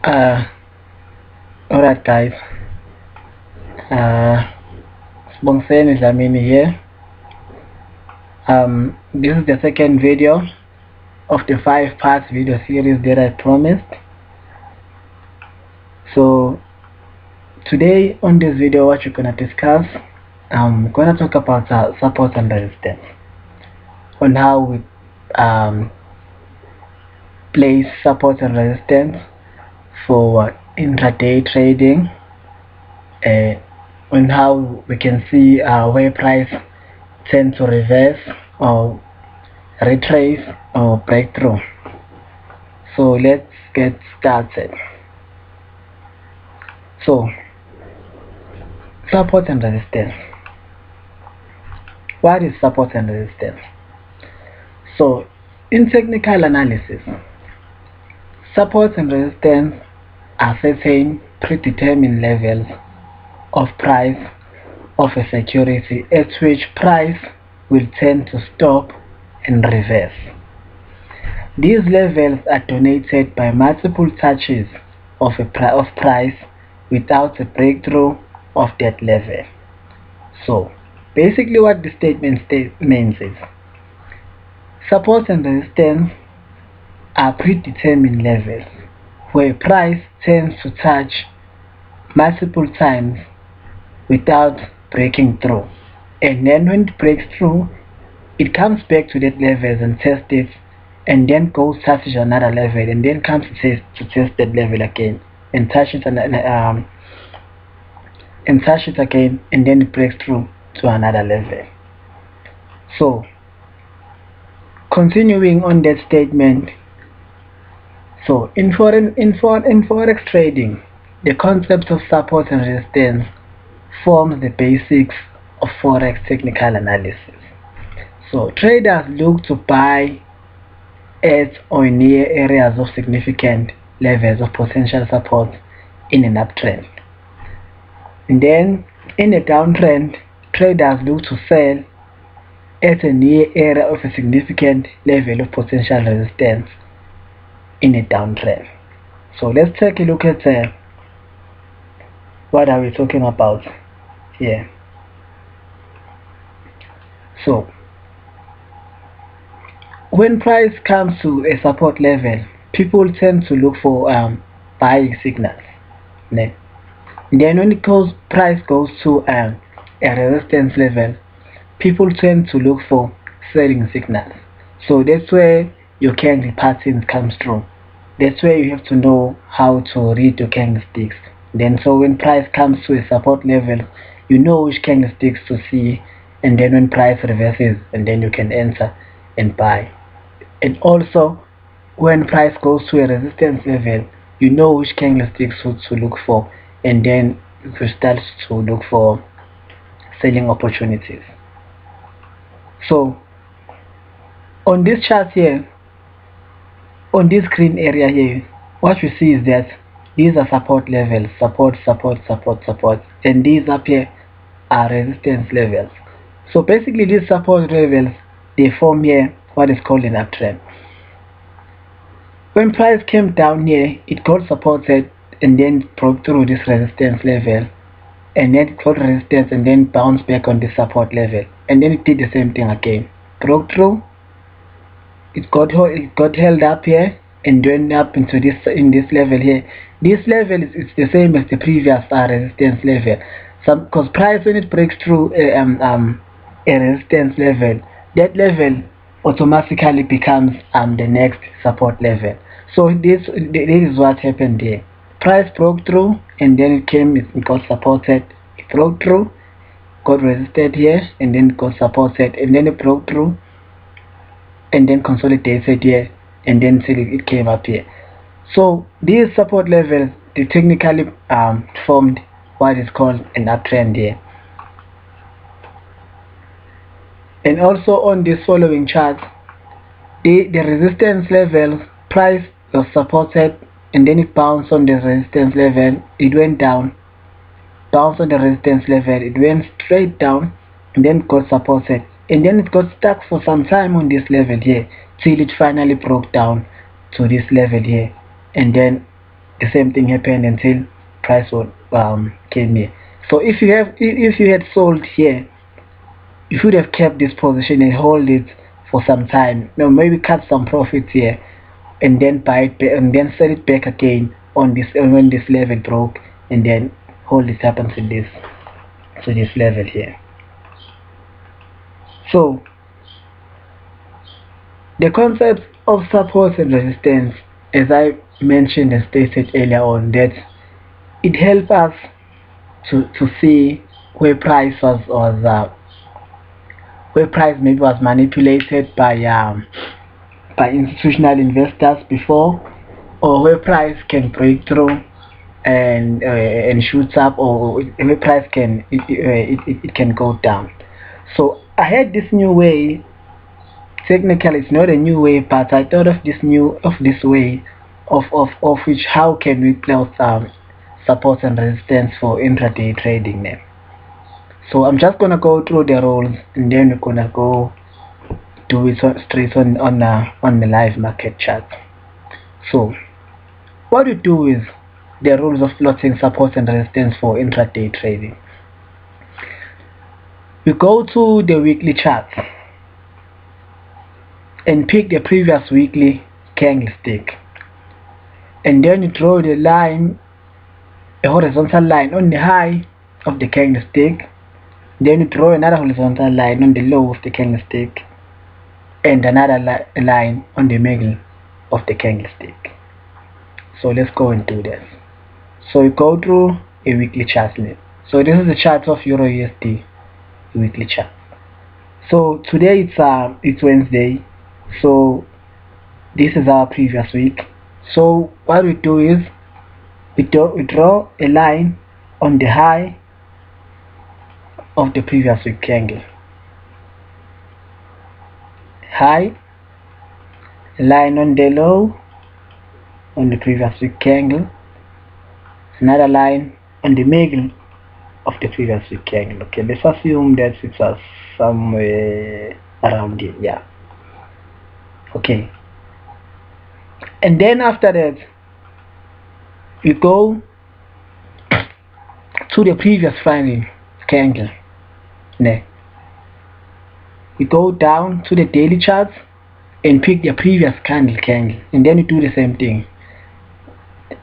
Uh, Alright guys, Bongsen is Amini here. This is the second video of the 5-part video series that I promised. So today on this video, what we're gonna discuss, I'm gonna talk about support and resistance, on how we place support and resistance for intraday trading, on how we can see where price tend to reverse or retrace or breakthrough. So let's get started. So support and resistance. What is support and resistance? So in technical analysis, support and resistance are certain predetermined levels of price of a security at which price will tend to stop and reverse. These levels are dominated by multiple touches of price without a breakthrough of that level. So basically what the statement means is support and resistance are predetermined levels where price tends to touch multiple times without breaking through, and then when it breaks through, it comes back to that level and tests it, and then goes touches another level, and then comes to test that level again, and touches it again, and then it breaks through to another level. So continuing on that statement, so in forex trading, the concept of support and resistance forms the basics of forex technical analysis. So traders look to buy at or near areas of significant levels of potential support in an uptrend. And then in a downtrend, traders look to sell at a near area of a significant level of potential resistance in a downtrend. So let's take a look at what are we talking about here. So when price comes to a support level, people tend to look for buying signals. Then when price goes to a resistance level, people tend to look for selling signals. So that's where your candle patterns comes through. That's where you have to know how to read your candlesticks. Then so when price comes to a support level, you know which candlesticks to see, and then when price reverses, and then you can enter and buy. And also when price goes to a resistance level, you know which candlesticks to look for, and then you start to look for selling opportunities. So on this chart here, on this green area here, what we see is that these are support levels, support, and these up here are resistance levels. So basically these support levels, they form here what is called an uptrend. When price came down here, it got supported and then broke through this resistance level, and then it got resistance and then bounced back on this support level, and then it did the same thing again, broke through, it got held up here, and went up into this level here. This level is the same as the previous resistance level. Because price, when it breaks through a resistance level, that level automatically becomes the next support level. So this is what happened here. Price broke through, and then it got supported. It broke through, got resisted here, and then got supported, and then it broke through, and then consolidated here, and then it came up here. So these support levels, they technically formed what is called an uptrend here. And also on this following chart, the resistance level, price was supported, and then it bounced on the resistance level, it went down, bounced on the resistance level, it went straight down, and then got supported, and then it got stuck for some time on this level here till it finally broke down to this level here, and then the same thing happened until price came here. So if you had sold here, you should have kept this position and hold it for some time. Now maybe cut some profits here and then buy it back, and then sell it back again on this when this level broke, and then hold it up until this level here. So the concept of support and resistance, as I mentioned and stated earlier on, that it helps us to see where price where price maybe was manipulated by institutional investors before, or where price can break through and shoots up, or where price can it can go down. So I had this new way. Technically it's not a new way, but I thought of this way of which how can we plot support and resistance for intraday trading now. So I'm just gonna go through the rules, and then we're gonna go do it straight on the live market chart. So what we do is the rules of plotting support and resistance for intraday trading. We go to the weekly chart and pick the previous weekly candlestick, and then you draw the line, a horizontal line on the high of the candlestick, then you draw another horizontal line on the low of the candlestick, and another line on the middle of the candlestick. So let's go and do this. So we go through a weekly chart. So this is the chart of Euro USD weekly chart. So today it's Wednesday, so this is our previous week. So what we do is we draw a line on the high of the previous week candle, high, a line on the low on the previous week candle, another line on the middle of the previous week candle. Okay, let's assume that it's somewhere around here. Yeah. Okay, and then after that we go to the previous Friday candle. We go down to the daily charts and pick the previous candle, and then we do the same thing.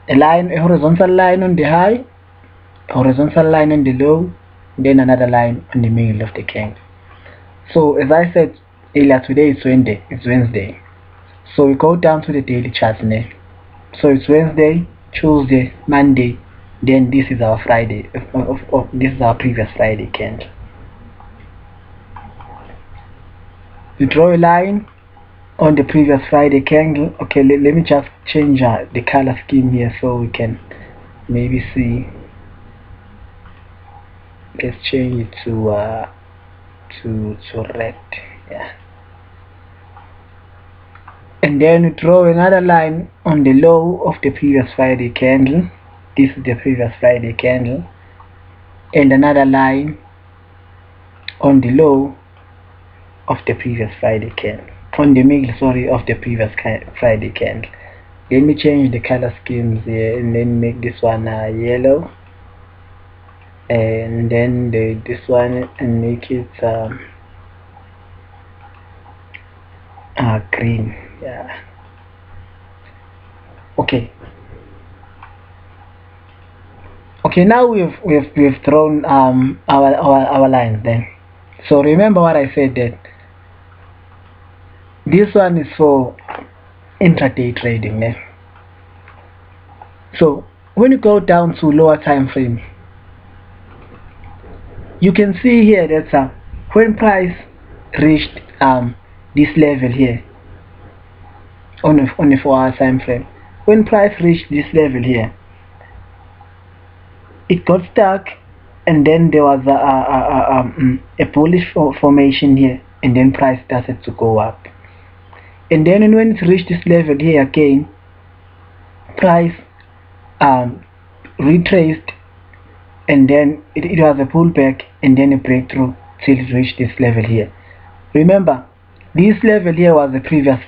A horizontal line on the high, a horizontal line on the low, then another line on the middle of the candle. So as I said earlier, today is Wednesday. So we go down to the daily charts now. So it's Wednesday, Tuesday, Monday, then this is our Friday. This is our previous Friday candle. We draw a line on the previous Friday candle. Okay, let me just change the color scheme here so we can maybe see. Let's change it to red. Yeah. And then we draw another line on the low of the previous Friday candle. This is the previous Friday candle, and another line on the low of the previous Friday candle, on the middle, sorry, of the previous Friday candle. Let me change the color schemes here, and then make this one yellow, and then this one, and make it green. Yeah. Okay. Okay, now we've drawn our lines then. So remember what I said, that this one is for intraday trading. So when you go down to lower time frame, you can see here that when price reached this level here on a 4-hour time frame, when price reached this level here, it got stuck, and then there was a bullish formation here, and then price started to go up. And then when it reached this level here again, price retraced, and then it was a pullback, and then a breakthrough till it reached this level here. Remember, this level here was the previous